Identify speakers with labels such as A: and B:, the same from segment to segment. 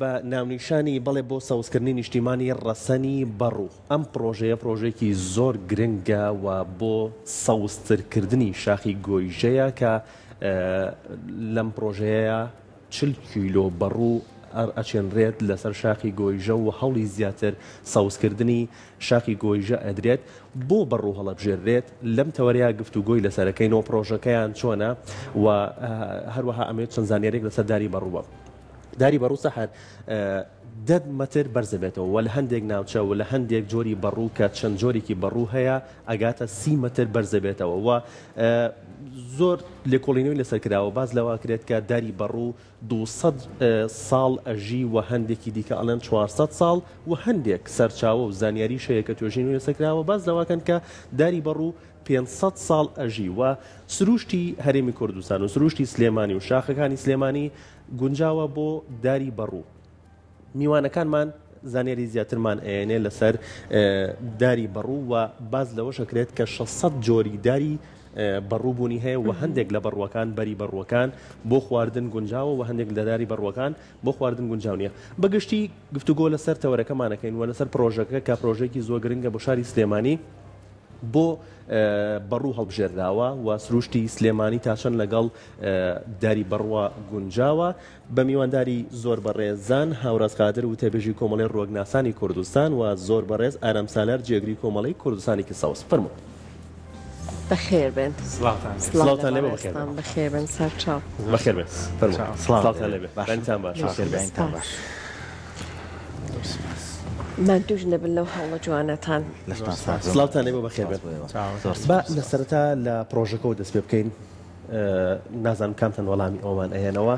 A: بە ناونیشانی بەڵێ بۆ سەوزکردنی نیشتیمانی ڕەسەنی بەڕوو ئەم پرۆژەیەکی زۆر گرنگە و بۆ سەوزترکردنی شاخی گۆیژەیە کە لەم پرۆژەیە 40 کیلۆ بەڕوو ئەچێنرێت لەسەر شاخی گۆیژە و هەوڵی زیاتر سەوزکردنی شاخی گۆیژە ئەدرێت بۆ بەڕوو هەڵەبژێردرێت لەم تەوەریا گفتوگۆی لەسەرەکەینەوە پرۆژەکەیان چۆنە و هەروەها ئەمێت چەند زانیارێک لەسەر داری بەڕووە. داری بەڕوو سەحر 10 مەتر بەرز بێتەوە و لە هەندێک ناوچە و لە هەندێک جۆری بەڕوو کە چەند جۆرێکی بەڕوو هەیە ئەگاتە 30 مەتر بەرز بێتەوە و زۆر لێکۆڵینەوەی لەسەرکراوە باز لەوا کرێت کە داری بەڕوو 200 ساڵ ئەژی و هەندێکی دیکە ئەڵێن 400 ساڵ و هەندێک سەرچاوە و زانیاری شەیە کە توێژینەوەی لەسەرکراوە باز لەواکەن کە داری بەڕوو 500 ساڵ ئەژی و سروشتی هەرێمی کوردستان و سروشتی سلێمانی و شاخەکانی سلێمانی گونجاوە بۆ داری بەڕوو. میوانەکانمان زانیاری زیاترمان ئەێنێ لەسەر داری بەڕوو و باز لەوەشەکرێت کە 600 جۆری داری بەڕووبوونی هەیە و هەندێک لە بەڕوەکان بەری بەڕوەکان بۆ خواردن گونجاوە و هەندێک لە داری بەڕوەکان بۆ خواردن گونجاو نییە. بەگشتی گفتوگۆ لەسەر تەوەرەکەمانەکەین و لەسەر پرۆژەکە کە پرۆژێکی زۆر گرنگە بۆ شاری سلێمانی بۆ بەڕوو هەڵبژێرداوە و سروشتی سلێمانی تاچەند لەگەڵ داری بەڕوە گونجاوە بە میوانداری زۆر بەڕێزان هاوڕاست قادر و تێبێژی کۆمەڵی ڕۆگناسانی کوردستان و زۆر بەڕێز ئارام سالار جێگری کۆمەڵی کوردستانی کساوس فەرموو.
B: بخير بن
A: سلاوتان لێ بخير
B: بخير بن سەر چاو
A: بخير بن فەرموو سلاوتان لێ بەنتان باش
C: بەنتان باش
B: من توش نەبن لەو هەوڵە جوانەتان
A: سلااوتان لێ بەخێر بێت با لەسەرەتا لە پرۆژەکەەوە دەست پێ بکەین نازانم کامتەن وەڵامی ئەومان ئەهێنەوە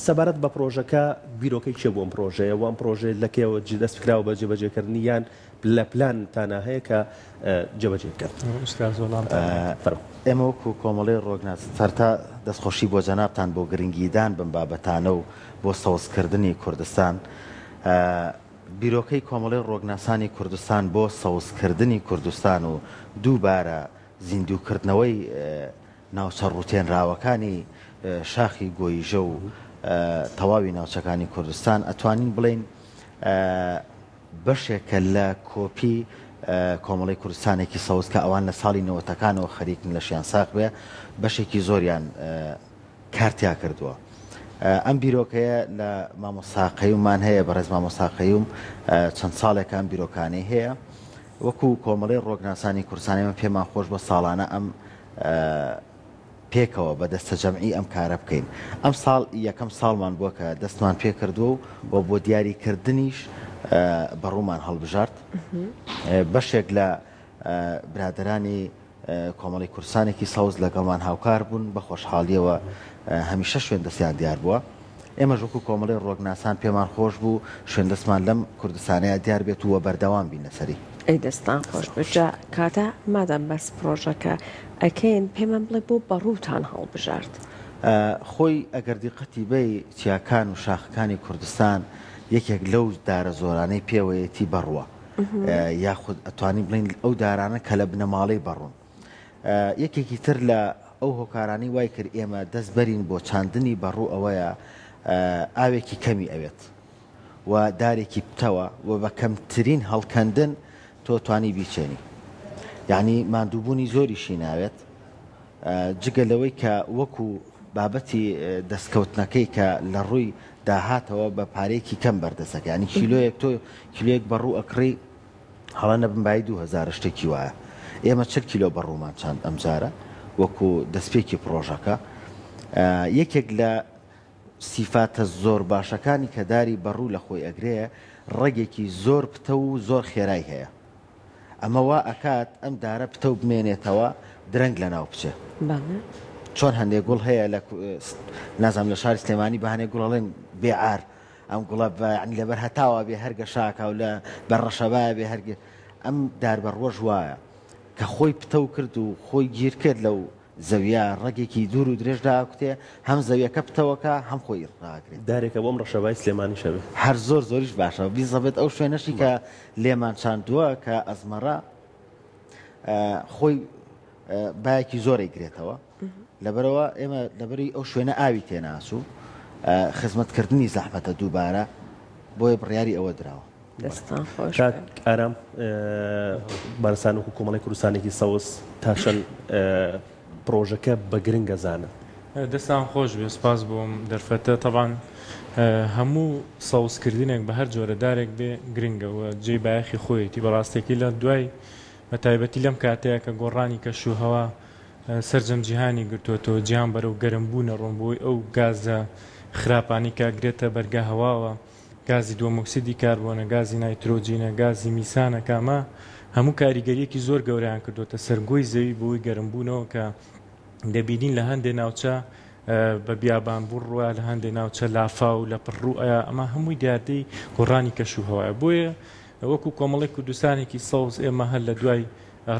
A: سەبارەت بە پرۆژەکە بیرۆکەی چێ بۆ ئەم پرۆژەیە و ئەم پرۆژێ لەکێوە دەست بکراوە بە جێبەجێکردنی یان لە پلانتانە هەیە کە جێبەجێ بکەن.
C: ئێمە وەکو کۆمەڵی ڕۆگناس سەرتا دەستخۆشی بۆ جەنابتان بۆ گرنگیدان بم بابەتانە و بۆ سەوزکردنی کوردستان بیرۆکەی کۆمەڵی ڕۆگناسانی کوردستان بۆ سەوزکردنی کوردستان و دووبارە زیندووکردنەوەی ناوچە ڕوتێنراوەکانی شاخی گۆیژە و تەواوی ناوچەکانی کوردستان ئەتوانین بڵێن بەشێکە لە کۆپی کۆمەڵی کوردستانێکی سەوز کە ئەوان لە ساڵی نەوەتەکانەوە خەریکن لە شیان ساق بێ بەشێکی زۆریان کارتیا کردووە. ئەم بیرۆکەیە لە مامۆساقەیوممان هەیە بەڕێز مامۆساقەیوم چەند ساڵێکان بیرۆکانەی هەیە وەکو کۆمەڵی ڕۆگناسانی کوردستانی من پێمان خۆش بە ساڵانە ئەم پێکەوە بە دەستە جەمعی ئەم کارە بکەین. ئەم ساڵ یەکەم ساڵمان بووە کە دەستمان پێ کردووە و بۆ دیاریکردنیش بەڕوومان هەڵبژارد بەشێک لە برادرانی کۆمەڵی کوردستانێکی سەوز لەگەڵمان هاوکار بوون بە خۆشحاڵیەوە هەمیشە شوێن دەستیان دیار بووە. ئێمە ژووکو کۆمەڵی ڕۆگناسان پێمان خۆش بوو شوێن دەستمان لەم کوردستانەیە دیار بێت و بەردەوام بینە سەری.
B: ئەی دەستان خۆش بجا کاتە مادەم بەس پرۆژەکە ئەکەین پێمان بڵێ بۆ بەڕووتان هەڵبژارد.
C: خۆی ئەگەر دیقەتی بێ چیاکان و شاخەکانی کوردستان یەکێک لەو دارە زۆرانەی پێوەیەتی بەڕوە یاخود ئەتوانین بڵین ئەو دارانە کە لە بنەماڵەی بەڕوون. یەکێکی تر لە ئەو هۆکارانی وای کرد ئێمە دەست بەرین بۆ چاندنی بەڕوو ئەوەیە ئاوێکی کەمی ئەوێت و دارێکی بتەوە و بە کەمترین هەڵکەندن تۆ توانی بیچێنی یعنی ماندووبوونی زۆریشی ناوێت جگە لەوەی کە وەکو بابەتی دەستکەوتنەکەی کە لە ڕووی داهاتەوە بە پارێکی کەم بەردەسەکە ینی کیلۆیەک تۆ کیلۆیەک بەڕوو ئەکڕی هەڵە نەبنبایی 2000 شتێکی وایە ئێمە 40 کیلۆ بەڕوومان چاند ئەمجارە وەکو دەستپێکی پرۆژەکە. یەکێک لە سیفاتە زۆر باشەکانی کە داری بەڕوو لە خۆی ئەگرەیە ڕێگێکی زۆر پتە و زۆر خێرای هەیە ئەمە وا ئەکات ئەم دارە پتە و بمێنێتەوە درەنگ لە ناو بچێ چۆن هەندێک گوڵ هەیە لە نازام لە شاری سلێمانی بە هەنێک گوڵەڵێن بێعار ئەم گوڵە لەبەر هەتاوە بێ هەرگە شاکە و لە بەڕەشەبایە بێ هەرگێ ئەم دار بەڕۆژ وایە کە خۆی پتە و کرد و خۆی گیر کرد لەو زەویە ڕێگێکی دوور و درێژدا کوتێ هەم زەویەکە پتەوەکە هەم خۆی ڕاگرێت
A: دارێکە بۆم ڕەشەبای سلێمانی شەبێ
C: هەر زۆر زۆریش باشە بیزەبێت ئەو شوێنەشی کە لێمان چاندووە کە ئەزمەڕە خۆی بایەکی زۆرەی گرێتەوە لەبەرەوە ئێمە لەبەری ئەو شوێنە ئاوی تێناسوو خزمەتکردنی زەحمەتە دووبارە بۆیە بڕیاری ئەوە دراوە.
B: دەستان خۆش
A: ئارام بارستان و کۆمەڵی کوردستانێکی سەوز تاشەن پرۆژەکە بە گرنگ گەزانن.
D: دەستان خۆش بێ سپاس بۆم دەرفەتە طبعاً هەموو سەوزکردنێک بە هەر جۆرە دارێک بێ گرنگەوە جێی بایەخی خۆیەتی بەڕاستێکی لە دوای بە تایبەتی لەم کاتەیە کە گۆڕانی کەشوهەوا سەرجەم جیهانی گرتووەتەوە جیهان بەرەو گەرمبوونە ڕۆنبۆی ئەو گازە خراپانی کاگرێتە بەرگە هەواوە گازی دووەمۆکسیدی کاربۆنە گازی نایترۆجینە گازی میسانە کامە هەموو کاریگەریەکی زۆر گەوریان کردوتە سەرگۆی زەوی بۆی گەرمبوونەوە کە دەبینین لە هەندێک ناوچە بە بیابان بڕوە لە هەندێک ناوچە لافا و لە پڕوئە ئەمە هەمووی دیاردەی گۆڕانی کەشوهەوایە بۆیە وەکو کۆمەڵی کوردستانێکی سەوز ئێمە هەر لە دوای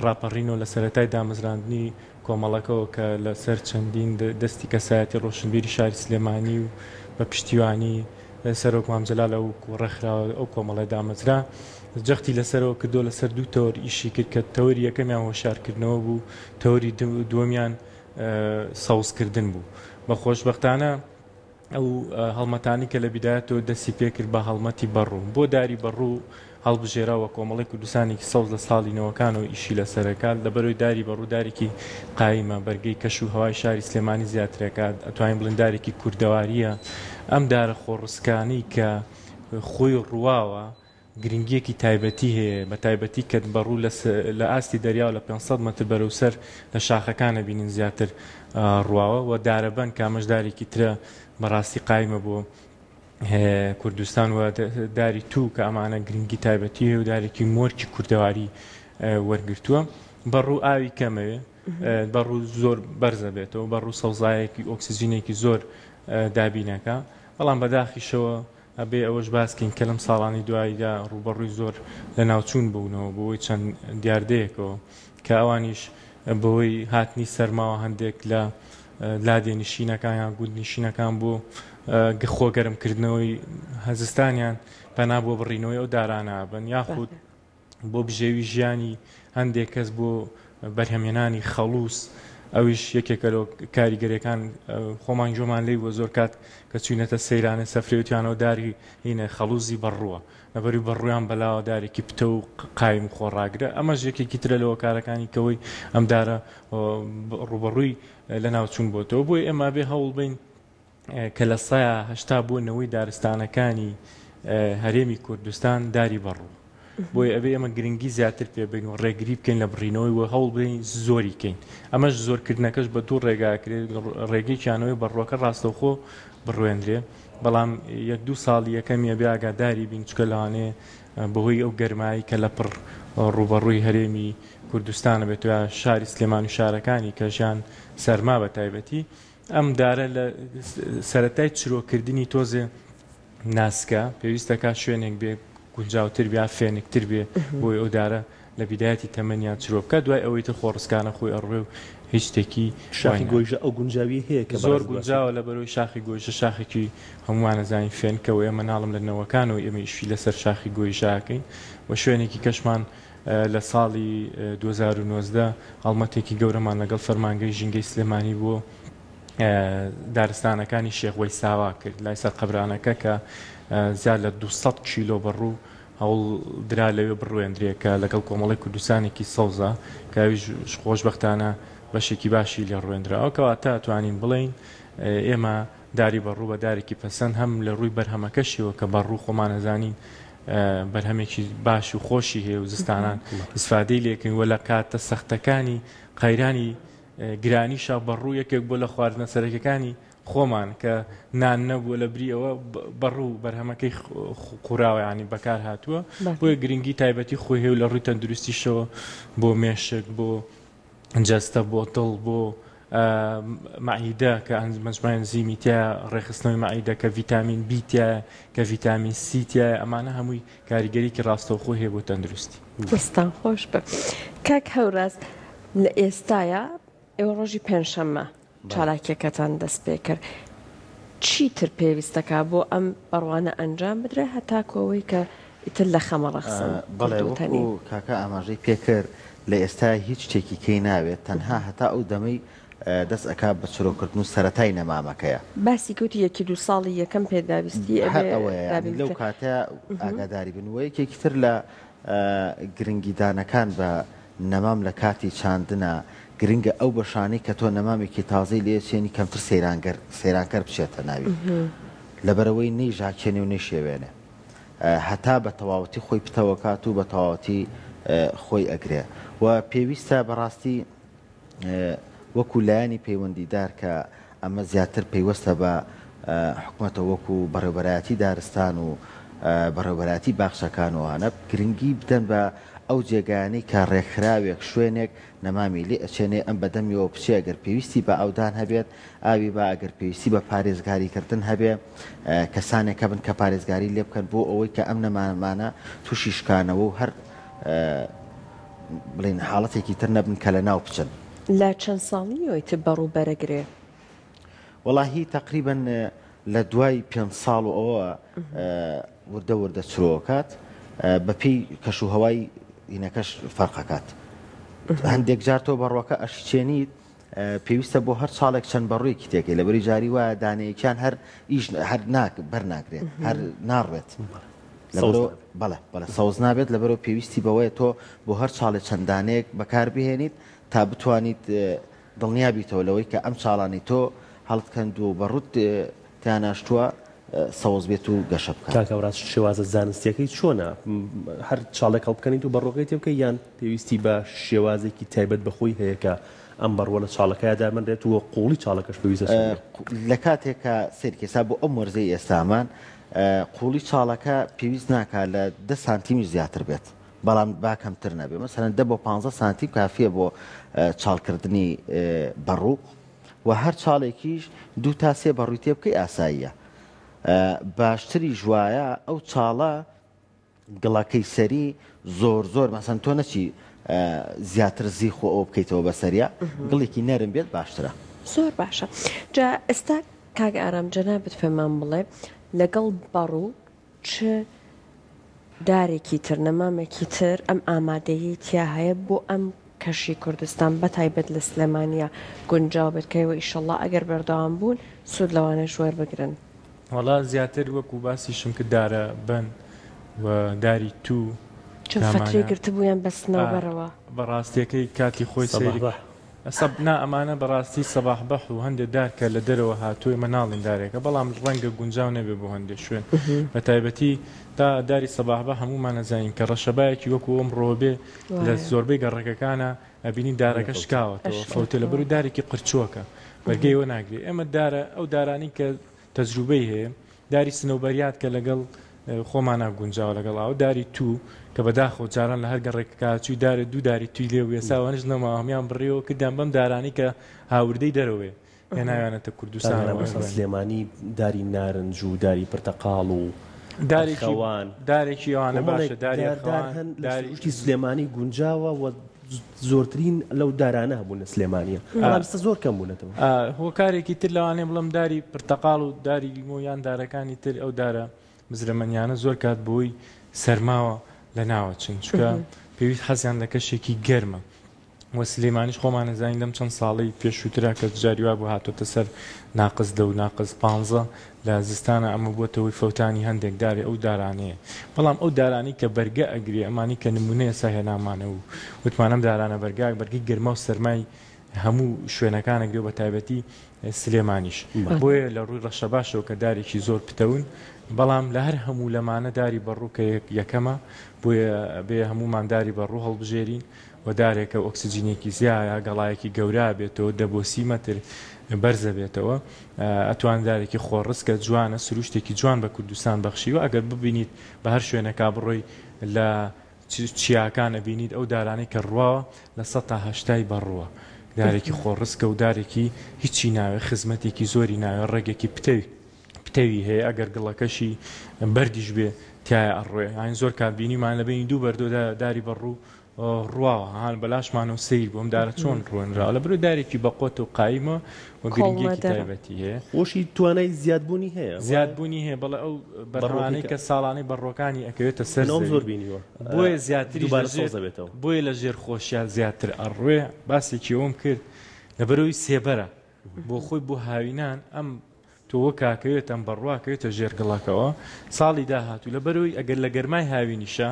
D: ڕاپەڕینەوە لە سەرەتای دامەزراندنی کۆمەڵەکەەوە کە لەسەر چەندین دەستی کەسایەتی ڕۆشنبیری شاری سلێمانی و بە پشتیوانی سەرۆک مامجەلال ئەو ڕێکخراوە ئەو کۆمەڵی دامەزرا جەختی لەسەرەوە کردو لەسەر دوو تەوەر ئیشی کرد کە تەوەری یەکەمیان هۆشارکردنەوە بوو تەوەری دووەمیان سەوزکردن بوو بە خۆشبەختانە ئەو هەڵمەتانی کە لە بیدایەتەوە دەستی پێکرد بە هەڵمەتی بەڕوو بۆ داری بەڕوو هەڵبژێراوە کۆمەڵی کوردستانێکی سەوز لە ساڵی نەوەکانەوە ئیشی لەسەرەکات لەبەرەوەی داری بەڕوو دارێکی قایمە بەرگەی کەش و هەوای شاری سلێمانی زیاترەکات ئەتوانین بڵین دارێکی کوردەواریە ئەم دارە خۆڕسکانی کە خۆی ڕواوە گرنگیەکی تایبەتی هەیە بە تایبەتی کە بەڕوو لە ئاستی دەریا و لە 500 متر بەرەوسەر لە شاخەکانە بینین زیاتر ڕواوە و دارەبەن کامەشدارێکی ترە بەڕاستی قایمە بۆ کوردستان و داری تو کە ئەمانە گرنگی تایبەتی هەیە و دارێکی مۆرکی کوردەواری وەرگرتووە بەڕوو ئاوی کەمەوێ بەڕوو زۆر بەرزە بێتەوە بەڕوو سەوزایەکی ئۆکسسیژینێکی زۆر دابینەکە بەڵام بەداخیشەوە ئەبێ ئەوەش باسکەین کە لەم ساڵانی دواییدا ڕوبەڕووی زۆر لە ناوچوون بوونەوە بۆی چەند دیاردەیەکەوە کە ئەوانیش بەوەی هاتنی سەرماوە هەندێک لە لادێنشینەکان یان گوندنشینەکان بۆ خۆگەرمکردنەوەی هەزستانیان پەنا بۆ بڕینەوەی ئەو دارانە بن یاخود بۆ بژێوی ژیانی هەندێک کەس بۆ بەرهەمێنانی خەڵوس ئەویش یەکێکە کاریگەریەکان خۆمان جۆمان لێی بۆ زۆر کات کە چوینەتە سەیرانە سەفرێوتیانەوە داری هینە خەڵوزی بەڕووە لەبەری بەڕوویان بەلاوە دارێکی پتە و قایم خۆڕاگرە ئەمەش یەکێکی ترە لەوە کارەکانی کەوەی ئەم دارە ڕوبەڕووی لە ناوچوون بۆتەوە بۆی ئێمە بێ هەوڵ بین کە لە سایە هەشتا بوونەوەی دارستانەکانی هەرێمی کوردستان داری بەڕوو بۆی ئەبێ ئەمە گرنگی زیاتر پێ بین و ڕێگری بکەین لە بڕینەوەی و هەوڵ بین زۆری کەین ئەمەش زۆرکردنەکەش بە دوو ڕێگاکرێت ڕێگەی چیانەوەی بەڕۆکە ڕاستەوخۆ بڕوێنرێ بەڵام یەک دوو ساڵی یەکەمیە بێ ئاگاداری بین چکە لەوانەیە بەهۆی ئەو گەرمایی کە لە پڕ ڕوبەڕووی هەرێمی کوردستانە بێتە شاری سلێمان و شارەکانی کە ژیان سەرما بە تایبەتی ئەم دارە لە سەرەتای چرۆکردنی تۆزێ ناسکە پێویستەکە شوێنێک بێ گونجاوتر بیا فێنکتر بێ بۆی ئەو دارە لە بیدایەتی تەمەنیان چرۆ بکە دوای ئەوەی تر خۆڕسکانە خۆی ئەڕێ و هیچ شتێکی
A: شاخی گۆیژە ئەو گونجاوی هەیە کە
D: زۆر گونجاوە لە بەرەوەی شاخی گۆیژە شاخێکی هەمووانە زانین فێنکەوە ئێمە ناڵم لە نەوەکانەوە ئێمە ئیشی لەسەر شاخی گۆیژاکەین و شوێنێکی کەشمان لە ساڵی 2019 هەڵمەتێکی گەورەمان لەگەڵ فەرمانگەی ژینگەی سلێمانی بۆ دارستانەکانی شێخوەی ساوا کرد لای سەر قەبرانەکە کە زیاد لە 200 کیلۆ بەڕوو هەوڵ درا لەوێ بڕوێندرێکە لەگەڵ کۆمەڵی کوردستانێکی سەوزە کە خۆشبەختانە بەشێکی باشی لێ ڕوێندراوە کەواتە ئەتوانین بڵین ئێمە داری بەڕوو بە دارێکی پەسەند هەم لە ڕووی بەرهەمەکەشیەوە کە بەڕوو خۆمانەزانین بەرهەمێکی باش و خۆشی هەیە و زستانان ئیسفادەی لێکن وە لە کاتە سەختەکانی قەیرانی گرانیشا بەڕوو یەکێک بۆ لە خواردنە سەرەکیەکانی خۆمان کە نان نەبووە لە بریەوە بەڕوو بەرهەمەکەی قوراوە ینی بەکار هاتووە بۆیە گرنگی تایبەتی خۆی هەیە و لە ڕووی تەندروستیشەوە بۆ مێشک بۆ جەستە بۆتڵ بۆ معیدە کە مەجموعە ئەنزیمی تایە ڕێخستنەوەی معیدە کە ڤیتامین B تایە کە ڤیتامین C تایە ئەمانە هەمووی کاریگەریکی ڕاستەوخۆ هەیە بۆ تەندروستی
B: دەستان خۆش بە کاک هەوراز لە ئێستاە ئێوە ڕۆژی پێنجشەممە چالاکیەکەتان دەست پێ کرد چیتر پێویستەکە بۆ ئەم بەڕوانە ئەنجام بدرێ هەتاکۆەوەی کە ئیتر لە خەمەڕەخسن
C: بەڵێ وەکو کاکە ئاماژەی پێکرد لە ئێستا هیچ شتێکی کەی ناوێت تەنها هەتا ئەو دەمەی دەست ئەکا بە چرۆکردن و سەرەتای نەمامەکەیە
B: باسی کەوتی یەکی دوو ساڵی یەکەم پێداویستی
C: ئەوەیە لەو کاتە ئاگاداری بنەوە یەکێکی تر لە گرنگیدانەکان بە نەمام لە کاتی چاندنە گرنگە ئەو بەشانەی کە تۆ نەمامێکی تازەی لێچێنی کەمتر سەیرانکەر بچێتە ناوی لەبەرەوەی نەیژاکێنێ و نەیشێوێنێ هەتا بە تەواوەتی خۆی پتەوەکات و بە تەواوەتی خۆی ئەگرێ و پێویستە بەڕاستی وەکو لایانی پەیوەندیدار کە ئەمە زیاتر پەیوەستە بە حکوومەتە وەکو بەڕێوەبەرایەتی دارستان و بەڕێوەبەرایەتی باخچەکانەوەوانە گرنگی بدەن بە ئەو جێگایانەی کە ڕێکخراوێک شوێنێک نەمامی لێ ئەچێنێ ئەم بەدەمیەوە بچێ ئەگەر پێویستی بە ئەودان هەبێت ئاوی بە ئەگەر پێویستی بە پارێزگاریکردن هەبێ کەسانێکە بن کە پارێزگاری لێ بکەن بۆ ئەوەی کە ئەم نەمامانە تووشی شکانەوە و هەر بڵێن حاڵەتێکی تر نەبن کە لە ناو بچن
B: لە چەند ساڵیەوەی تر بەڕوو بەرەگرێ
C: وەڵاهی تقریبا لە دوای 5 ساڵ و ئەوە وردە چرۆکات بەپێی کەشوهەوای ئینەکەش فەرقەکات هەندێک جار تۆ بەڕۆکە ئەشچێنیت پێویستە بۆ هەر ساڵێک چەند بەڕوویەکی تێکەی لەبەری جاری وایە دانەیەکیان هەر ئیش هەر بەرناگرێت هەر ناڕێت بەڵێ سەوز نابێت لەبەرەوە پێویستی بەوەیە تۆ بۆ هەر ساڵێک چەندانەیەک بەکار بهێنیت تا بتوانیت دڵنیابیتەوە لەوەی کە ئەم ساڵانی تۆ هەڵتکەند و بەڕوت تیاناشتووە سەوز بێت و گەشە بکات
A: کاکەوڕاست شێوازە زانستیەکەی چۆنە هەر چاڵێک هەڵبکەنیت و بەڕۆکەی تێ بکەی یان پێویستی بە شێوازێکی تایبەت بەخۆی هەیە کە ئەم بەڕوە لە چاڵەکەیدا منرێت و قوڵی چاڵەکەش پێویستە
C: لە کاتێکە سێرکێسا بۆ ئەم وەرزەی ئێستامان قوڵی چاڵەکە پێویست ناکات لە 10 سانتیمی زیاتر بێت بەڵام باکەمتر نەبێت مەسەرەن 10 بۆ 15 سانتیم کافیە بۆ چاڵکردنی بەڕوو و هەر چاڵێکیش 2 تا 3 بەڕووی تێ بکەی ئاساییە باشتری ژوایە ئەو چاڵە گڵەکەی سەری زۆر مەسەن تۆ نەچی زیاتر زیخۆ ئەو بکەیتەوە بەسەریە گڵێکی نەرم بێت باشترە
B: زۆر باشە جا ئێستا کاک ئارام جەنابەت فەرمان بڵێ لەگەڵ بەڕوو چ دارێکی تر نەمامێکی تر ئەم ئامادەیی تیا هەیە بۆ ئەم کەشی کوردستان بەتایبەت لە سلێمانیا گونجاو بێتکەوە ئیشەڵڵا ئەگەر بەردەوام بوون سوود لەوانە ژوەر بگرن
D: وەڵا زیاتر وەکو باسیشم کە دارە بن و داری تو
B: چ فترەی گرتبوویان بەستنەوە بەرەوە
D: بەڕاستیەکەی کاتی خۆی سەیری نا ئەمانە بەڕاستی سەباح بەح و هەندێک دارکە لە دەرەوە هاتووی مەناڵین دارێکە بەڵام ڕەنگە گونجاو نەبێ بۆ هەندێک شوێن بە تایبەتی تا داری سەباح بە هەمومان نەزانین کە ڕەشەبایەکی وەکو ئەم ڕۆبێ لە زۆربەی گەڕەکەکانە ئەبینی دارەکە شکاوەتەوە فەوتە لە بەروی دارێکی قرچووەکە بەرگەیەوە ناگرێت ئێمە دارە ئەو دارانی کە تەجروبەی هەیە داری سنەوبەریات کە لەگەڵ خۆمانە گونجاوە لەگەڵ ئەو داری تو کە بەداخۆ جاران لە هەر گەڕێککچوی دارە دوو داری توی لێ و ێساوانش نەما هەمیان بڕێەوە کردیان بەم دارانی کە هاوردەی دەرەوەی هێناویانەتە کوردستان
A: سلێمانی داری نارنج و داری پرتەقاڵ و
D: دارێکیوان دارێکی ئەوانە باشە
A: داریشتی سلێمانی گونجاوە و زۆرترین لەو دارانە هەبوون لە سلێمانیە ئەمستا زۆر کەم بوونەتەوە
D: هۆکارێکی تر لەوانێ بڵم داری پرتەقاڵ و داری لیمۆیان دارەکانی تر ئەو دارە مزرەمەنیانە زۆر کات بۆی سەرماوە لە ناوەچن چکە پێویست حەزیان لە کەشێکی گەرمە وە سلێمانیش خۆمان نەزانین لەم چەند ساڵی پێشووترا کە جاریوا بۆ هاتۆتە سەر ناقز 10 و ناقز 15 لە زستانە ئەمە بووەتەوەی فەوتانی هەندێک داری ئەو دارانەیە بەڵام ئەو دارانی کە بەرگە ئەگرێ ئەمانی کە نمونەیە ساهێنامانە و وتمانم دارانە بەرگی گەرمە و سەرمای هەموو شوێنەکانەگرێ بە تایبەتی سلێمانیش بۆیە لە ڕووی ڕەشە باشەوە کە دارێکی زۆر پتەون بەڵام لە هەر هەموو لەمانە داری بەڕووکە یەکەمە بۆیە بێ هەمومان داری بەڕوو هەڵبژێرین و دارێکە ئۆکسسیجینێکی زیایە گەڵایەکی گەورە بێتەوە 10 مەتر بەرزە بێتەوە ئەتوان دارێکی خۆڕسکە جوانە سروشتێکی جوان بە کوردستان بەخشیوە ئەگەر ببینیت بە هەر شوێنەکە بڕۆی لە چیاکانە بینیت ئەو دارانەی کە ڕواوە لە 180 بەڕووە دارێکی خۆڕسکە و دارێکی هیچی ناوێ خزمەتێکی زۆری ناوێ ڕێگێکی پتەوی هەیە ئەگەر گڵەکەشی بەردیش بێ تایە ئەڕۆێ ئاین زۆر کابینیمان لە بینی دوو بەردۆدا داری بەڕوو ڕواوە هاان بەلاشمان و سیر بۆم دارە چۆن ڕوێنرا لە برو دارێکی بەقۆت و قایمە و گرنگێکی تایبەتی هەیە
A: خۆشی توانای زیادبوونی هەیە
D: زیادبوونی هەیە بەڵێ ئەو بەڕوانەی کە ساڵانەی بەڕۆکانی ئەکەوێتە سەر
A: زۆر بینیوە
D: بۆیە زیاتری بۆیە لە ژێر خۆشیان زیاتر ئەڕوێ باسێکی ئەوم کرد لەبەرەوەی سێبەرە بۆ خۆی بۆ هاوینان ئەم تۆوە کاکەوێت ئەم بەڕواکەوێتە ژێرگەڵەکەەوە ساڵی داهاتوو لەبەرەوەی ئەگەر لە گەرمای هاوینیشە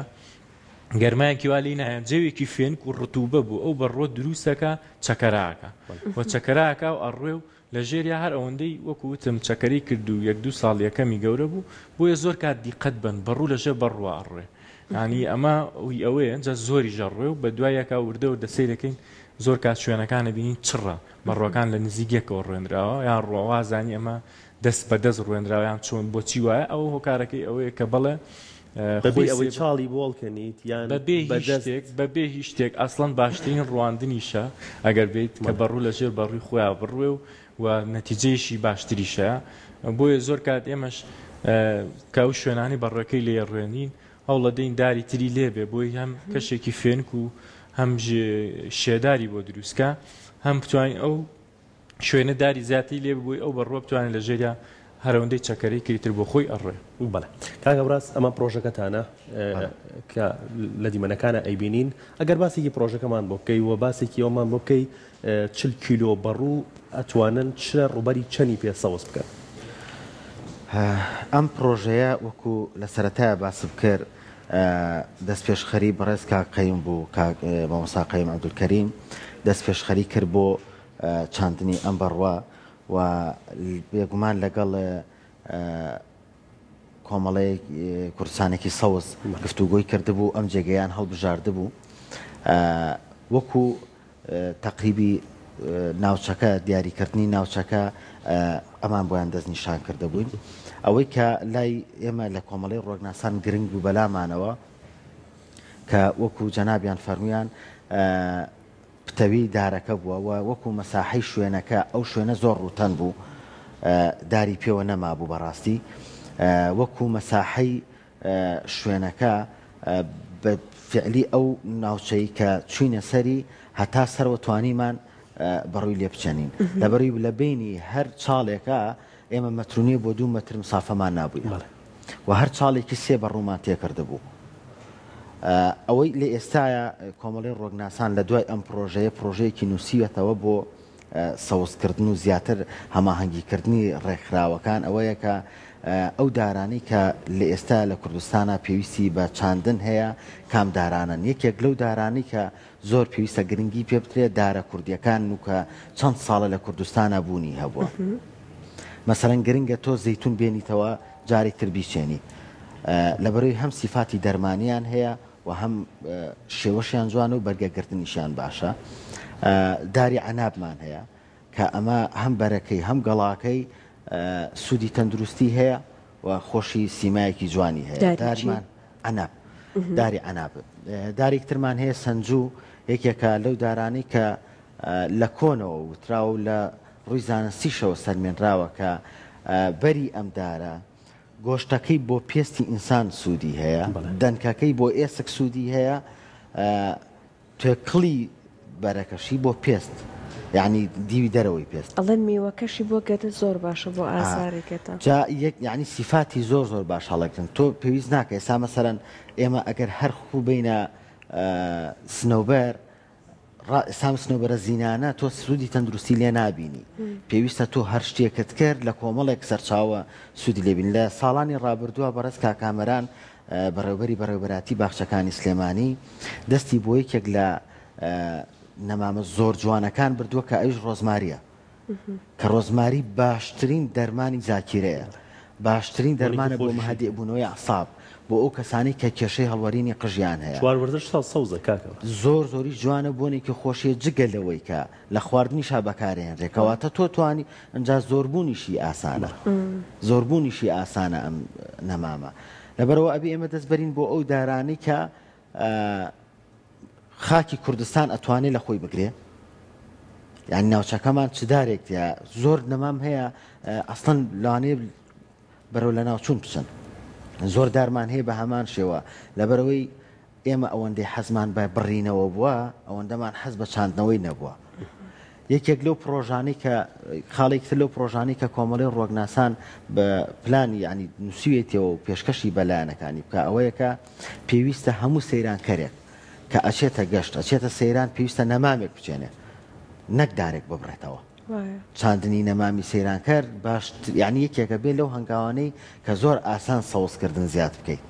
D: گەرمایەکی والی نایە جەوێکی فێنک و ڕتوبە بوو ئەو بەڕۆ دروستەکە چەکەراکە و چەکەراکە و ئەڕێ و لە ژێریا هەر ئەوەندەی وەکووتم چەکەری کرد و 1-2 ساڵ یەکەمی گەورە بوو بۆیە زۆر کات دیقەت بن بەڕوو لەژێر بەڕوا ئەڕێ ینی ئەمە ئەوەیە جە زۆری ژەڕێ و بە دوایەکە وردە و دەسەی دەکەین زۆر کات شوێنەکانە بینین چڕە بەڕۆکان لە نزیگەکەەوە ڕێنراوە یان ڕۆوازانی ئەمە دەست بە دەست ڕێنراویان چۆن بۆچی وایە ئەو هۆکارەکەی ئەوەیە کە بەڵێ
A: بەبێ ئەوەی چاڵی بۆڵکەنیت یان
D: بەبێ هیچ شتێک ئەسڵەن باشترین ڕواندنیشە ئەگەر بێت کە بەڕوو لە ژێر بەڕووی خۆیان بڕوێ و نەتیجەیەشی باشتریشە بۆیە زۆر کات ئێمەش کە ئەو شوێنانی بەڕێکەی لێ ڕێنین هەوڵە دەین داری تری لێبێ بۆی هەم کەشێکی فێنک و هەم شێداری بۆ دروستکە هەم بتوانین ئەو شوێنە داری زیاتی لێ بووی ئەو بەڕۆ بتوانین لە ژێریا هەرەوەندەی چەکەری کریتر بۆ خۆی ئەڕێ
A: بەڵێ کاکە ڕاست ئەمە پرۆژەکەتانە کە لە دیمەنەکانە ئەیبینین ئەگەر باسێکی پرۆژەکەمان بۆ بکەی و باسێکی ئەومان بۆ بکەی 40 کیلۆ بەڕوو ئەتوانن چرە ڕوبەری چەنی پێ سەوز بکەن
C: ئەم پرۆژەیە وەکو لە سەرەتایە باس بکرد دەست پێشخەری بەڕێز کاقەیم بوو مامۆستا قەیم عەبدولکەریم دەست پێشخەری کرد بۆ چاندنی ئەم بەڕوا و بێگومان لەگەڵ کۆمەڵەیە کوردستانێکی سەوز گفتوگۆی کردبوو ئەم جێگەیان هەڵبژاردبوو وەکو تەقریبی ناوچەکە دیاریکردنی ناوچەکە ئەمان بۆیان دەست نیشان کردبووین ئەوەی کە لای ئێمە لە کۆمەڵەی ڕۆژناسان گرنگ بوو بەلامانەوە کە وەکو جەنابیان فەرمویان پتەوی دارەکە بووە و وەکو مەساحەی شوێنەکە ئەو شوێنە زۆر ڕوتەن بوو داری پێوە نەما بوو بەڕاستی وەکو مەساحەی شوێنەکە بە فعلی ئەو ناوچەی کە چوینە سەری هەتا سەرەوە توانیمان بەڕووی لێ بچەنین لەبەروی لە بینی هەر چاڵێکە ئێمە مەترونی بۆ 2 مەتر مسافەمان نابووین و هەر چاڵێکی 3 بەڕوومان تێکرده بوو ئەوەی لە ئێستاە کۆمەڵی ڕۆژناسان لە دوای ئەم پرۆژەیەکی نووسیوەتەوە بۆ سەوزکردن و زیاتر هەماهەنگیکردنی ڕێکخراوەکان ئەوەیە کە ئەو دارانی کە لە ئێستا لە کوردستانە پێویستی بە چاندن هەیە کام دارانن یەکێک لەو دارانی کە زۆر پێویستە گرنگی پێ بترێت دارە کوردیەکان و کە چەند ساڵە لە کوردستانە بوونی هەبووە مەسەرەن گرنگە تۆ زەیتون بێنیتەوە جارێک تر بیچێنی لەبەرەوەی هەم سیفاتی دەرمانیان هەیە و هەم شێوەشیان جوانە و بەرگەگرتنیشیان باشە داری عنابمان هەیە کە ئەمە هەم بەرەکەی هەم گەڵاکەی سوودی تەندروستی هەیە و خۆشی سیمایەکی جوانی هەیە دارمان عناب داری عناب دارێکترمان هەیە سەنجوو یەکێکە لەو دارانی کە لە کۆنەوە وتراو لە ڕووی زانستیشەوە سەرمێنراوە کە بەری ئەم دارە گۆشتەکەی بۆ پێستی ئینسان سوودی هەیە دەنکەکەی بۆ ئێسک سوودی هەیە توێکڵی بەرەکەشی بۆ پێست یعنی دیوی دەرەوەی پێست
B: ئەڵێن میوەکەشی بۆ گەتە زۆر باشە بۆ ئاسارێکێتە
C: جا یعنی سیفاتی زۆر زۆر باش هەڵەکردن تۆ پێویست ناکە ئێستا مەسەرەن ئێمە ئەگەر هەر خوو بینە سنەوبەر ئێستا سنەوبەرە زینانە تۆ سوودی تەندروستی لێ نابینی پێویستە تۆ هەر شتێکت کرد لە کۆمەڵێک سەرچاوە سوودی لێبین لە ساڵانی ڕابردووە بەڕێز کاکامەران بەڕێوەبەری بەڕێوەبەراتی باخچەکانی سلێمانی دەستی بۆ یەکێک لە نەمامە زۆر جوانەکان بردووە کە ئەوش ڕۆزماریە کە ڕۆزماری باشترین دەرمانی زاکیرەیە باشترین دەرمانە بۆ مەهدێبوونەوەی عەساب بۆ ئەو کەسانی کە کێشەی هەڵوەرینی قژیان هەیە
A: چواروەردەش ساڵ سەوزە کاکەوە
C: زۆر زۆری جوانە بۆنێکی خۆشیە جگە لەوەی کە لە خواردنیشا بەکارهێنرێ کەواتە تۆ توانی ئەنجا زۆربوونیشی ئاسانە زۆربوونیشی ئاسانە ئەم نەمامە لەبەرەوە ئەبێ ئێمە دەستبەرین بۆ ئەو دارانی کە خاکی کوردستان ئەتوانێت لە خۆی بگرێ یعنی ناوچەکەمان چدارێکە زۆر نەمام هەیە ئەسڵەن لەوانەیە بەرەو لە ناوچوون بچن زۆر دارمان هەیە بە هەمان شێوە لەبەرەوەی ئێمە ئەوەندەی حەزمان بە بڕینەوە بووە ئەوەندەمان حەز بە چاندنەوەی نەبووە یەکێک لەو پرۆژانی کە خاڵێکتر لەو پرۆژانی کە کۆمەڵی ڕۆژناسان بە پلانی ینی نووسیوێتەوە و پێشکەشی بەلایەنەکانی بکە ئەوەیە کە پێویستە هەموو سەیرانکەرێک کە ئەچێتە گەشت ئەچێتە سەیران پێویستە نەمامێک بچێنێ نەک دارێک ببڕێتەوە چاندنی نەمامی سەیرانکار باش یعنی یەکێکە بێ لەو هەنگاوانەی کە زۆر ئاسان سەوزکردن زیاد بکەیت.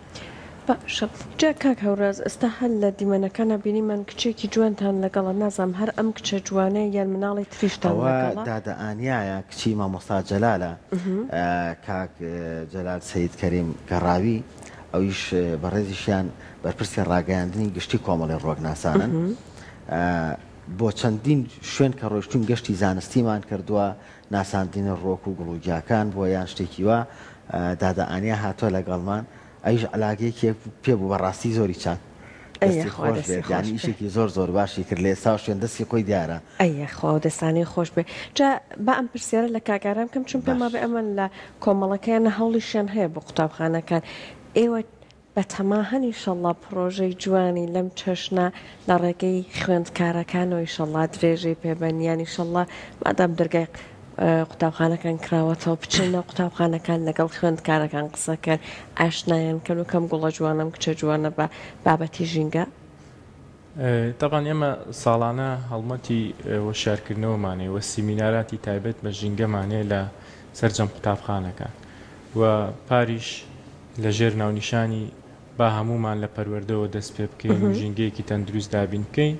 B: باشە جا کاک هەوراز ئێستا هەل لە دیمەنەکانە بینیمان کچێکی جوانتان لەگەڵە نازام هەر ئەم کچە جوانەیە یان مناڵی تریشتان
C: دادەئانیایە کچی مامۆستا جەلالە کاک جەلال سەید کەریم گەڕاوی ئەویش بەڕێزیشیان بەرپرسی ڕاگەیاندنی گشتی کۆمەڵی ڕۆگناسانن بۆ چەندین شوێن کە ڕۆیشتون گەشتی زانستیمان کردووە ناساندنی ڕۆک و گوڵوگیاکان بۆ یان شتێکی وە دادەئانیا هاتۆ لەگەڵمان ئەویش علاگەیەکی پێبوو بەڕاستی زۆری چاک خۆش بێت یانی ئیشێکی زۆر باشی کرد لە ئێستا شوێن دەستی خۆی دیارە
B: ئەیخوا دەستانی خۆش بێ جا با ئەم پرسیارە لە کاگارام کەم چون پێما بێ ئەمە لە کۆمەڵەکەیانە هەوڵیشیان هەیە بۆ قوتابخانەکان ئێوە بە تەماهەن ئیشەڵڵا پرۆژەی جوانی لەم چەشنە لە ڕێگەی خوێندکارەکانەوە ئیشەڵڵا درێژەی پێبەنیان ئیشەڵڵا مادام دەرگای قوتابخانەکان کراوەتەوە بچنە قوتابخانەکان لەگەڵ خوێندکارەکان قسەکەن ئاشنایان کەن و کەم گوڵە جوانم کچە جوانە بە بابەتی ژینگە
D: طبعاً ئێمە ساڵانە هەڵمەتی وەشارکردنەوەمانێ وە سیمیناراتی تایبەت بە ژینگەمانێ لە سەرجەم قوتابخانەکان و پاریش لە ژێر ناونیشانی با هەمومان لە پەروەردەوە دەست پێ بکەین و ژینگەیەکی تەندروست دابین بکەین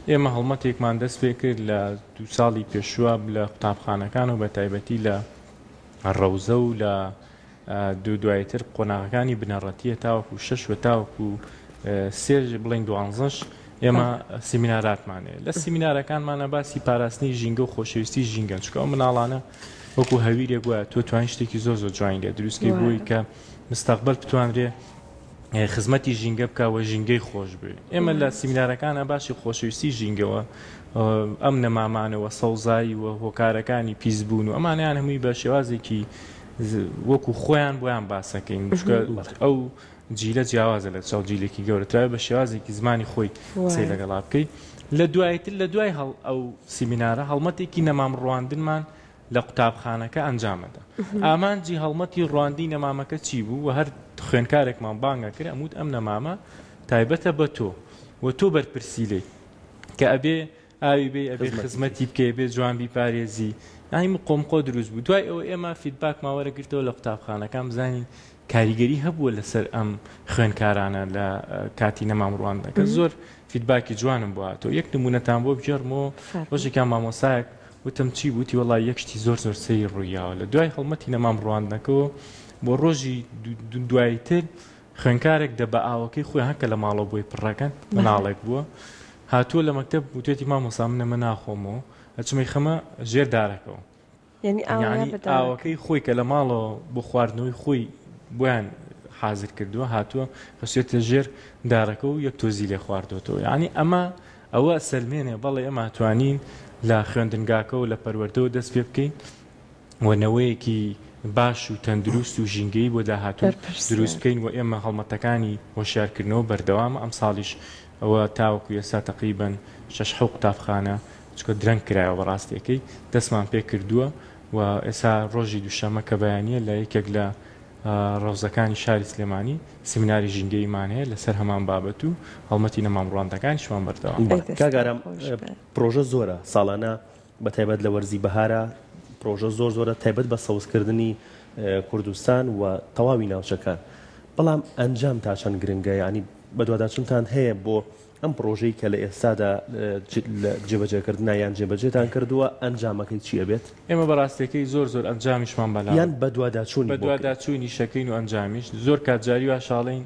D: ئێمە هەڵمەتێکمان دەست پێ کرد لە 2 ساڵی پێشوە لە قوتابخانەکان و بە تایبەتی لە ڕەوزە و لە دوایتر قۆناغەکانی بنەڕەتیە تاوەکو 6 و تاوەکو 3 بڵین 12 ئێمە سیمیناراتمانێ لە سیمینارەکانمانە باسی پاراستنی ژینگە و خۆشەویستی ژینگە چکە ئەو مناڵانە وەکو هەویرێک وایە تۆ توانین شتێکی زۆر جوان لێ دروستکەی بۆی کە مستەقبل بتوانرێ خزمەتی ژینگە بکەوە ژینگەی خۆش بێ ئێمە لە سیمینارەکانە باشی خۆشەویستی ژینگەوە ئەم نەمامانەوە سەوزایی و هۆکارەکانی پیسبوون و ئەمانیان هەمووی بە شێوازێکی وەکو خۆیان بۆیان باسەکەین ئەو جیلە جیاوازە لە چاو جیلێکی گەورەترای بە شێوازێکی زمانی خۆی قسەی لەگەڵا بکەیت لە دوایتر لە دوای ئەو سیمینارە هەڵمەتێکی نەمام ڕواندنمان لە قوتابخانەکە ئەنجامەدا ئامانجی هەڵمەتی ڕواندی نەمامەکە چی بوو و هەر خوێنکارێکمان بانگە کرد ئەمود ئەم نەمامە تایبەتە بە تۆ و تۆ بەرپرسی لێ کە ئەبێ ئاوی بێ ئەبێ خزمەتی بکە بێ جوان بیپارێزی نایم قۆمقۆ دروست بوو دوای ئەوە ئێمە فیدباکمان وەرەگرتەوە لە قوتابخانەکان بزانین کاریگەری هەبووە لەسەر ئەم خوێنکارانە لە کاتی نەمام ڕواندەکە زۆر فیدباکی جوانم بوو هاتەوە یەک نمونەتان بۆ بجێڕمەوە ڕۆژێکیان مامۆسایەک وتم چی بوتی وڵای یەکشتی زۆر سەی ڕوویاوە لە دوای هەڵمەتی نەمام ڕواندنەکەەوە بۆ ڕۆژی دوایتر خوێنکارێک دە بە ئاوەکەی خۆی هەکە لە ماڵەوە بۆی پڕەکەن مناڵێک بووە هاتووە لە مەکتەب وتێتی مامۆسا من ئەمە ناخۆمەوە ئەچمەی خەمە ژێر دارەکەەوە
B: یعنی
D: ئاوەکەی خۆی کە لە ماڵەوە بۆ خواردنەوەی خۆی بۆیان حازر کردووە هاتووە خەسوێتە ژێر دارەکە و یەک تۆزی لێ خواردوەوە یعنی ئەوە سەلمێنێ بەڵێ ئەمە توانین لە خوێندنگاکە و لە پەروەردەوە دەست پێ بکەین وەنەوەیەکی باش و تەندروست و ژینگەی بۆ داهاتوو دروست بکەین و ئێمە هەڵمەتەکانی هۆشیارکردنەوە بەردەوام ئەم ساڵیش ئەوە تاوەکو ئێستا تەقریبەن 6 قوتابخانە چکە درەنگ کرایەوە بەڕاستیەکەی دەستمان پێ کردووە و ئێستا ڕۆژی دووشەمە کە بەیانیە لە یەکێک لە ڕەوزەکانی شاری سلێمانی سیمیناری ژینگەیمان هەیە لەسەر هەمان بابەت و هەڵمەتی نەمامڕواندەکانی شوان بەردەوام
A: کاگارم پرۆژە زۆرە ساڵانە بە تایبەت لە وەرزی بەهارە پرۆژە زۆرە تایبەت بە سەوزکردنی کوردستان و تەواوی ناوچەکان بەڵام ئەنجام تا چەند گرنگە ینی بەدواداچنتان هەیە بۆ ئەم پرۆژەی کە لە ئێستادا جێبەجێکردنا یان جێبەجێتان کردووە ئەنجامەکەی چیە بێت
D: ئێمە بەڕاستەکەی زۆر ئەنجامیشمان بەلا
A: یان
D: بەدواداچوونی شەکەین و ئەنجامیش زۆر کاتجاری وا شاڵین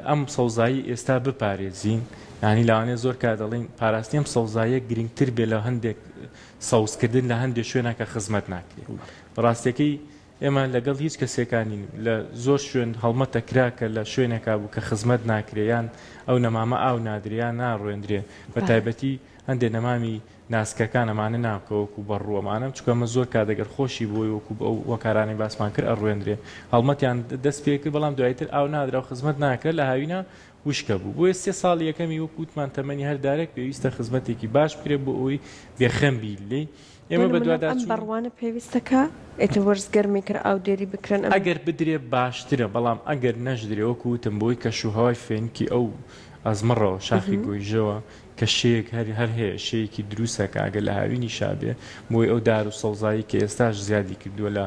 D: ئەم سەوزایی ئێستا بپارێزین ینی لاوانێ زۆر کات دەڵین پاراستنی ئەم سەوزایە گرنگتر بێ لە هەندێک سەوزکردن لە هەندێک شوێنەکە خزمەت ناکرێت بەڕاستەکەی ئێمە لەگەڵ هیچ کەسێکانین لە زۆر شوێن هەڵمەتە کراکە لە شوێنێکا بوو کە خزمەت ناکرێیان ئەو نەمامە ئاو نادریان ناڕوێندرێ بە تایبەتی هەندێ نەمامی ناسکەکان ئەمانە ناکەوەکو بەڕووەمانم چکەمە زۆر کاتەگەر خۆشی بۆی وەکو ئەو وەکارانی باسمان کرد ئەڕوێندرێ هەڵمەتیان دەست پێ کرد بەڵام دوایتر ئاو نادرا و خزمەت ناکرێت لە هاوینە وشکە بوو بۆیە 3 ساڵ یەکەمی وەکووتمان تەمەنی هەردارێک پێویستە خزمەتێکی باش بکرێت بۆ ئەوی بێخەمبی لێ
B: ئێمە بەدواداچوون بەڕوانە پێویستەکە ئێتە وەرزگەرمی کرد ئاو دێری بکرێن
D: ئەگەر بدرێ باشترە بەڵام ئەگەر نەژدرێ وەکو وتم بۆی کەشوهەوای فێنکی ئەزمڕەوە شاخی گۆیژەوە کە شەیەک هەر هەیە شەیەکی دروستە کە ئەگەر لە هاوینی شابێ بۆی ئەو دار و سەوزایی کە ئێستاش زیادی کردووە لە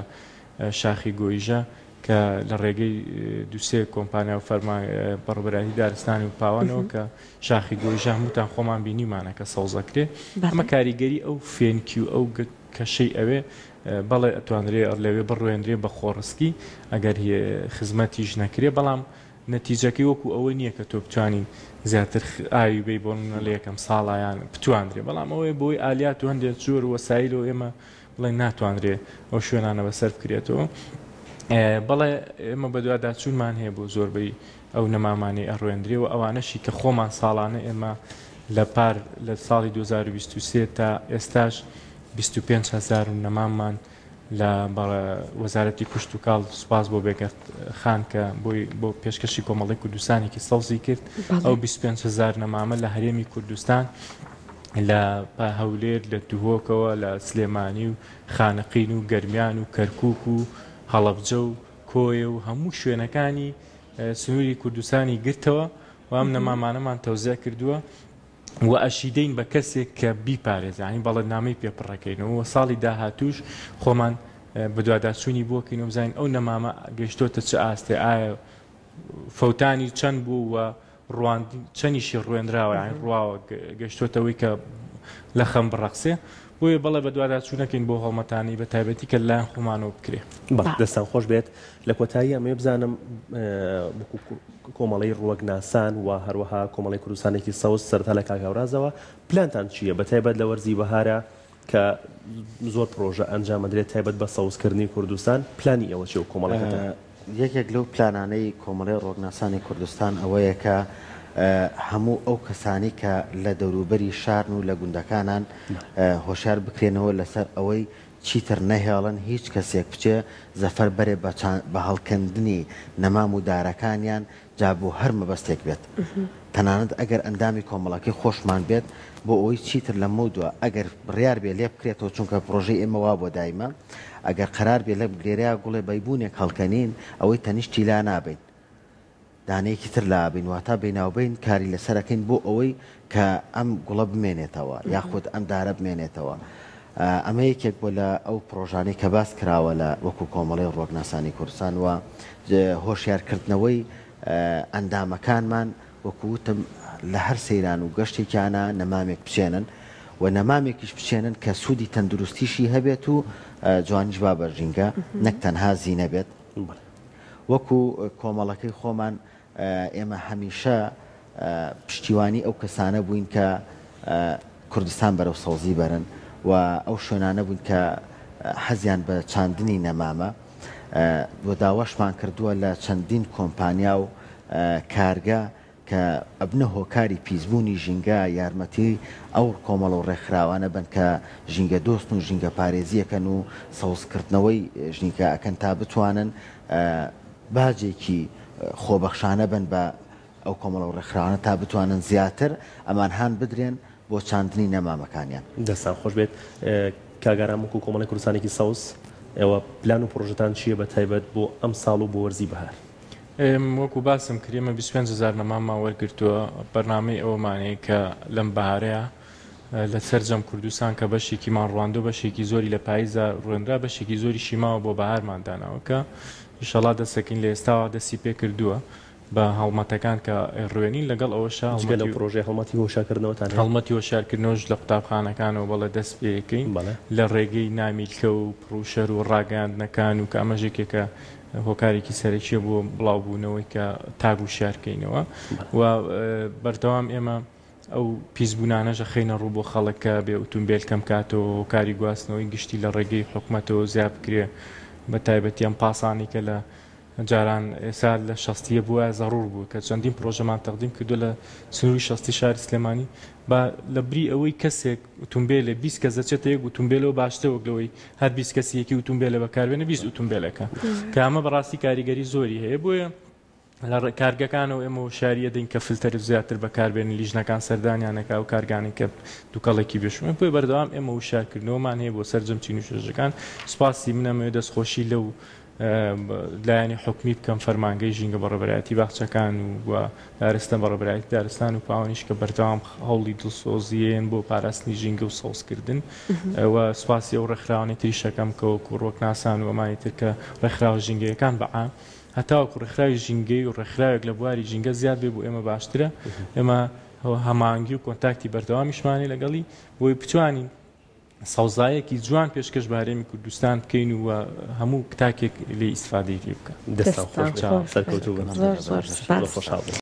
D: شاخی گۆیژە کە لە ڕێگەی دووسێ کۆمپانیا و فەرمان بەڕێوەبەری دارستانی و پاوانەوە کە شاخی گۆیژە هەمووتان خۆمان بینیمانە کە سەوزەکرێ ئەمە کاریگەری ئەو فێنکی و ئەو کەشەی ئەوێ بەڵێ ئەتوانرێ لەوێ بڕوێنرێ بە خۆڕسکی ئەگەر خزمەتیش نەکرێ بەڵام نەتیجەکەی وەکو ئەوە نییە کە تۆ بتوانین زیاتر ئاوی بێ بۆ لە یەکەم ساڵایان بتواندرێ بەڵام ئەوەی بۆی ئالات و هەندێک جۆر وەسایلەوە ئێمە بڵێ ناتوانرێ ئەو شوێنانە بەسەر بکرێتەوە بەڵێ ئێمە بە دوواداچوونمان هەیە بۆ زۆربەی ئەو نەمامانەی ئەڕوێندرێەوە ئەوانەشی کە خۆمان ساڵانە ئێمە لە پار لە ساڵی 2023 تا ئێستاش 25,000 نەماممان لە وەزارەتی کوشت و کاڵ سوپاس بۆ بێگەرت خان کە بۆ پێشکەشی کۆمەڵی کوردستانێکی سەوزی کرد ئەو 25,000 نەمامە لە هەرێمی کوردستان لە هەولێر لە دوهۆکەوە لە سلێمانی و خانقین و گەرمیان و کەرکووک و هەڵەبجە و کۆیە و هەموو شوێنەکانی سنووری کوردستانی گرتەوە و ئەم نەمامانەمان تەوزیع کردووە و ئەشیدەین بە کەسێک کە بیپارێزانی بەڵێنامەی پێپڕەکەینەوە ساڵی داهاتوش خۆمان بەدواداچوونی بۆکەین و بزانین ئەو نەمامە گەشتۆتە چه ئاستێ ئایا فەوتانی چەند بوو و چەندیشی ڕوێنراوە ڕواوە گەشتۆتەوەی کە لە خەم بڕەقسێ بۆیە بەڵێ بەدواداچوونەکەین بۆ هەڵمەتانی بە تایبەتی کە لایەن خۆمانەوە بکرێ
A: دەستان خۆش بێت لە کۆتایی ئەمێ بزانم کۆمەڵی ڕوەگناسان و هەروەها کۆمەڵی کوردستانێکی سەوز سەرتا لە کاکاورازەوە پلانتان چییە بە تایبەت لە وەرزی بەهارە کە زۆر پرۆژە ئەنجامەدرێت تایبەت بە سەوزکردنی کوردستان پلانی ئەوە چی و کۆمەڵەکەتە
C: یەکێک لەو پلانانەی کۆمەڵی ڕوەگناسانی کوردستان ئەوەیە کە هەموو ئەو کەسانی کە لە دەوروبەری شارن و لە گوندەکانان هۆشیار بکرێنەوە لەسەر ئەوەی چیتر نەهێڵن هیچ کەسێک بچێ زەفەر بەرێ بە هەڵکەندنی نەمام و دارەکانیان جا بۆ هەر مەبەستێک بێت تەنانەت ئەگەر ئەندامی کۆمەڵەکەی خۆشمان بێت بۆ ئەوەی چیتر لە مودووە ئەگەر بڕیار بێ لێ بکرێتەوە چونکە پرۆژەی ئێمە وا بۆ دایمە ئەگەر قەرار بێ لە بگرێریا گوڵێ بەیبوونێک هەڵکەنین ئەوەی تەنیشتی لا نابین دانەیەکی تر لابین واتە بیناوبین کاری لەسەرەکەین بۆ ئەوەی کە ئەم گوڵە بمێنێتەوە یاخود ئەم دارە بمێنێتەوە ئەمە یەکێک بۆ لە ئەو پرۆژانەی کە باس کراوە لە وەکو کۆمەڵی ڕوەگناسانی کوردستان وە هۆشیارکردنەوەی ئەندامەکانمان وەکووتم لە هەر سەیران و گەشتێکیانە نەمامێک بچێنن و نەمامێکیش بچێنن کە سوودی تەندروستیشی هەبێت و جوانیش با بەرژینگە نەک تەنها زیینە بێت وەکو کۆمەڵەکەی خۆمان ئێمە هەمیشە پشتیوانی ئەو کەسانە بووین کە کوردستان بەرەو سەوزی بەرن و ئەو شوێنانە بوون کە حەزیان بە چاندنی نەمامە بۆ داواشمان کردووە لە چەندین کۆمپانیا و کارگە کە ئەبنە هۆکاری پیسبوونی ژینگە یارمەتی ئەو کۆمەڵ و ڕێکخراوانە بن کە ژینگە دۆست و ژینگە پارێزیەکەن و سەوزکردنەوەی ژنیکە ئەکەن تا بتوانن باجێکی خۆبەخشانە بن بە ئەو کۆمەڵ و ڕێکخراوانە تا بتوانن زیاتر ئەمان هاان بدرێن بۆ چاندنی نەمامەکانیان
A: دەستان خۆش بێت کاگاران وەکو کۆمەڵی کوردستانێکی سەوز ئێوە پلان و پرۆژەتان چییە بە تایبەت بۆ ئەم ساڵ و بۆ وەرزی بەهار
D: وەکو باسم کردێمە 25,000 نەماممان وەرگرتووە بەرنامەی ئەومانەیە کە لەم بەهارەیە لە سەرجەم کوردستان کە بەشێکیمان ڕواندۆ بەشێکی زۆری لە پاییزە ڕوێنرا بەشێکی زۆری شیماوە بۆ بەهارماندانەوە کە ئینشەڵا دەستەکەین لە ئێستاوە دەستی پێ کردووە بە هەڵمەتەکان کە ڕوێنین لەگەڵ ئەوەشە
A: لە پرۆژێ هەڵمەتی هۆشارکردنەوەتان
D: هەڵمەتی هۆشارکردنەوەش لە قوتابخانەکانەوە بەڵێ دەست پێەکەین لە ڕێگەی نامیلکە و پرۆشەر و ڕاگەاندنەکان و کە ئەمەژێکێکە هۆکارێکی سەرەکیە بۆ بڵاوبوونەوەی کە تاگ و شارکەینەوە و بەردەوام ئێمە ئەو پیسبوونانەژە خینە ڕوو بۆ خەڵکە بێ ئۆتۆمبیل کەم کاتەوە هۆکاری گواستنەوەی گشتی لە ڕێگەی حکوومەتەوە زیاد بکرێ بە تایبەتی ئەم پاسانی کە لە جاران ئێستا لە شەستیە بووە زەڕور بوو کە چەندین پرۆژەمان تەقدیم کردو لە سنووری شەستی شاری سلێمانی بە لە بری ئەوەی کەسێک ئۆتۆمبیلە 20 کەس دەچێتە یەک ئۆتۆمبیلەوە باشترەوە لەوەی هەر 20 کەسیەکی ئۆتۆمبیلە بەکاربێنە 20 ئۆتۆمبیلەکە کە ئەمە بەڕاستی کاریگەری زۆری هەیە بۆیە لە کارگەکانەوە ئێمە وشاریە دەین کە فلتەر زیاتر بەکاربێن لیژنەکان سەردانیانەکە و کارگانی کە دووکەڵێکی بێشمە بۆی بەردەوام ئێمە وشارکردنەوەمان هەیە بۆ سەرجەم چین و شێژەکان سوپاسی منەمەوێ دەستخۆشی لەو لایەنی حکومی بکەم فەرمانگەی ژینگە بەڕێوەبەرایەتی باخچەکان و دارستان بەڕێوەبەرایەتی دارستان و پاوانیش کە بەردەوام هەوڵی دڵسۆزیەن بۆ پاراستنی ژینگە و سەوزکردن و سوپاسی ئەو ڕێکخراوانەی تریشەکەم کەوەکو ڕۆکناسان و ئەمانی تر کە ڕێکخراوە ژینگەیەکان بەعام هەتاوەکو ڕێکخراوی ژینگەی و ڕێکخراوێک لە بواری ژینگە زیاد بێ بۆ ئێمە باشترە ئێمە هەمانگی و کۆنتاکتی بەردەوامیشمانی لەگەڵی بۆی بتوانین سەوزایەکی جوان پێشکەش بارێمی کوردستان بکەین و هەموو کتاکێک لێ ئیسفادەی لێ بکەن.
A: دەستان خۆش سەرکەوتوو بن.
B: زۆر زۆر سپاس.